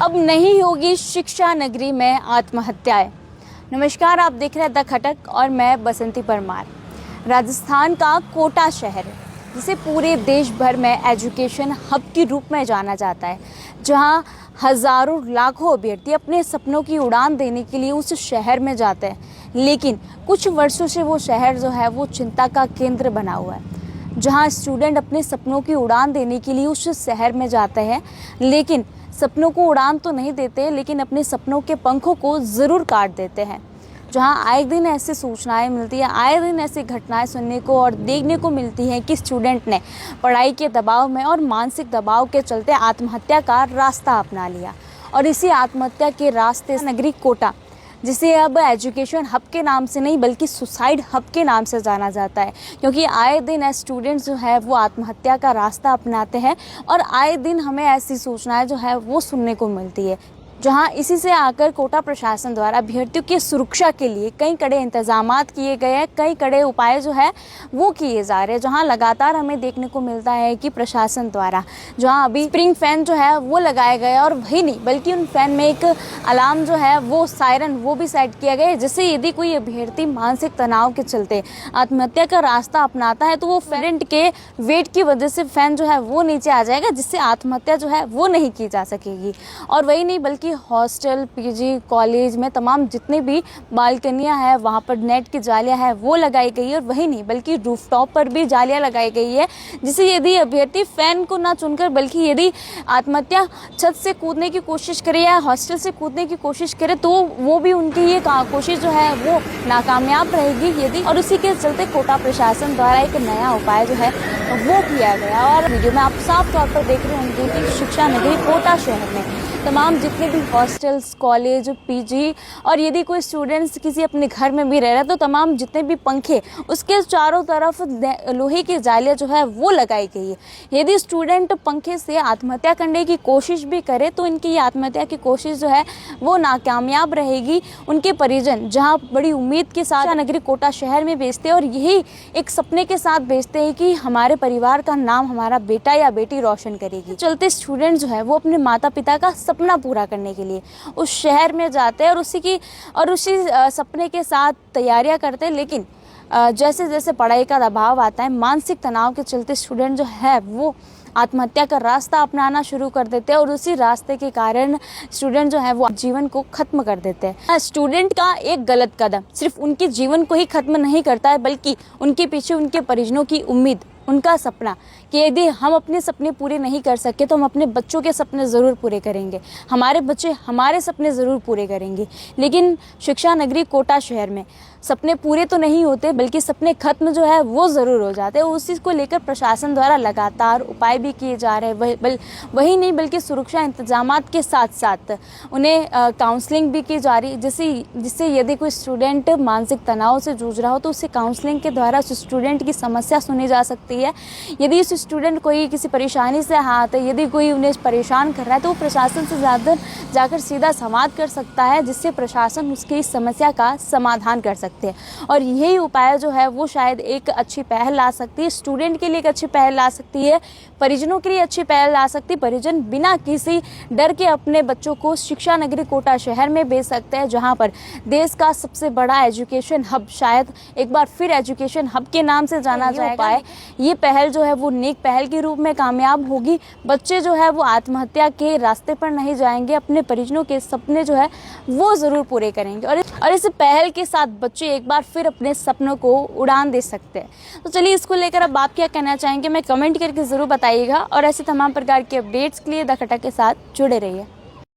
अब नहीं होगी शिक्षा नगरी में आत्महत्याएं। नमस्कार, आप देख रहे हैं द खटक और मैं बसंती परमार। राजस्थान का कोटा शहर, जिसे पूरे देश भर में एजुकेशन हब के रूप में जाना जाता है, जहां हजारों लाखों अभ्यर्थी अपने सपनों की उड़ान देने के लिए उस शहर में जाते हैं। लेकिन कुछ वर्षों से वो शहर जो है वो चिंता का केंद्र बना हुआ है, जहां स्टूडेंट अपने सपनों की उड़ान देने के लिए उस शहर में जाते हैं, लेकिन सपनों को उड़ान तो नहीं देते, लेकिन अपने सपनों के पंखों को ज़रूर काट देते हैं। जहां आए दिन ऐसी सूचनाएं मिलती हैं, आए दिन ऐसी घटनाएं सुनने को और देखने को मिलती हैं कि स्टूडेंट ने पढ़ाई के दबाव में और मानसिक दबाव के चलते आत्महत्या का रास्ता अपना लिया। और इसी आत्महत्या के रास्ते नगरी कोटा, जिसे अब एजुकेशन हब के नाम से नहीं बल्कि सुसाइड हब के नाम से जाना जाता है, क्योंकि आए दिन स्टूडेंट्स जो है वो आत्महत्या का रास्ता अपनाते हैं और आए दिन हमें ऐसी सूचनाएं जो है वो सुनने को मिलती है। जहां इसी से आकर कोटा प्रशासन द्वारा अभ्यर्थियों की सुरक्षा के लिए कई कड़े इंतजामात किए गए हैं, कई कड़े उपाय जो है वो किए जा रहे हैं। जहां लगातार हमें देखने को मिलता है कि प्रशासन द्वारा जहां अभी स्प्रिंग फैन जो है वो लगाए गए, और वही नहीं बल्कि उन फैन में एक अलार्म जो है वो सायरन वो भी सेट किया गया है, जिससे यदि कोई अभ्यर्थी मानसिक तनाव के चलते आत्महत्या का रास्ता अपनाता है तो वो फैरेंट के वेट की वजह से फैन जो है वो नीचे आ जाएगा, जिससे आत्महत्या जो है वो नहीं की जा सकेगी। और वही नहीं बल्कि हॉस्टल, पीजी, कॉलेज में तमाम जितने भी बालकनियां हैं वहां पर नेट की जालियां हैं वो लगाई गई है। और वही नहीं बल्कि रूफटॉप पर भी जालियां लगाई गई है, जिससे यदि अभ्यर्थी फैन को ना चुनकर बल्कि यदि आत्महत्या छत से कूदने की कोशिश करे या हॉस्टल से कूदने की कोशिश करे तो वो भी उनकी ये कोशिश जो है वो नाकामयाब रहेगी यदि। और उसी के चलते कोटा प्रशासन द्वारा एक नया उपाय जो है वो किया गया। और वीडियो में आप साफ तौर पर देख रहे होंगे कि शिक्षा नगरी कोटा शहर में तमाम जितने भी हॉस्टल्स, कॉलेज, पीजी और यदि कोई स्टूडेंट्स किसी अपने घर में भी रह रहा है तो तमाम जितने भी पंखे उसके चारों तरफ लोहे की जालियां जो है वो लगाई गई है। यदि स्टूडेंट पंखे से आत्महत्या करने की कोशिश भी करे तो इनकी आत्महत्या की कोशिश जो है वो नाकामयाब रहेगी। उनके परिजन जहाँ बड़ी उम्मीद के साथ नगरी कोटा शहर में भेजते हैं और यही एक सपने के साथ भेजते हैं कि हमारे परिवार का नाम हमारा बेटा या बेटी रोशन करेगी। चलते स्टूडेंट जो है वो अपने माता पिता का सपना पूरा करने के लिए उस शहर में जाते हैं और उसी सपने के साथ तैयारियां करते हैं। लेकिन जैसे जैसे पढ़ाई का दबाव आता है, मानसिक तनाव के चलते स्टूडेंट जो है वो आत्महत्या का रास्ता अपनाना शुरू कर देते हैं और उसी रास्ते के कारण स्टूडेंट जो है वो जीवन को खत्म कर देते हैं। स्टूडेंट का एक गलत कदम सिर्फ उनके जीवन को ही खत्म नहीं करता है, बल्कि उनके पीछे उनके परिजनों की उम्मीद, उनका सपना कि यदि हम अपने सपने पूरे नहीं कर सके तो हम अपने बच्चों के सपने ज़रूर पूरे करेंगे, हमारे बच्चे हमारे सपने ज़रूर पूरे करेंगे। लेकिन शिक्षा नगरी कोटा शहर में सपने पूरे तो नहीं होते बल्कि सपने खत्म जो है वो ज़रूर हो जाते हैं। उसी को लेकर प्रशासन द्वारा लगातार उपाय भी किए जा रहे हैं। वही नहीं बल्कि सुरक्षा इंतजामात के साथ साथ उन्हें काउंसलिंग भी की जा रही है, जिससे यदि कोई स्टूडेंट मानसिक तनाव से जूझ रहा हो तो उसे काउंसलिंग के द्वारा उस स्टूडेंट की समस्या सुनी जा सकती है। यदि उस स्टूडेंट कोई किसी परेशानी से हाथ है, यदि कोई उन्हें परेशान कर रहा है तो वो प्रशासन से ज़्यादा जाकर सीधा संवाद कर सकता है, जिससे प्रशासन उसकी इस समस्या का समाधान कर सकते हैं। और यही उपाय जो है वो शायद एक अच्छी पहल ला सकती है, स्टूडेंट के लिए एक अच्छी पहल ला सकती है, परिजनों के लिए अच्छी पहल ला सकती है। परिजन बिना किसी डर के अपने बच्चों को शिक्षा नगरी कोटा शहर में भेज सकते हैं, जहां पर देश का सबसे बड़ा एजुकेशन हब, शायद एक बार फिर एजुकेशन हब के नाम से जाना जाएगा। ये पहल जो है वो नेक पहल के रूप में कामयाब होगी। बच्चे जो है वो आत्महत्या के रास्ते पर नहीं जाएंगे, अपने परिजनों के सपने जो है वो ज़रूर पूरे करेंगे और इस पहल के साथ बच्चे एक बार फिर अपने सपनों को उड़ान दे सकते हैं। तो चलिए, इसको लेकर अब आप क्या कहना चाहेंगे मैं कमेंट करके ज़रूर बताइएगा, और ऐसे तमाम प्रकार के अपडेट्स के लिए द खटक के साथ जुड़े रहिए।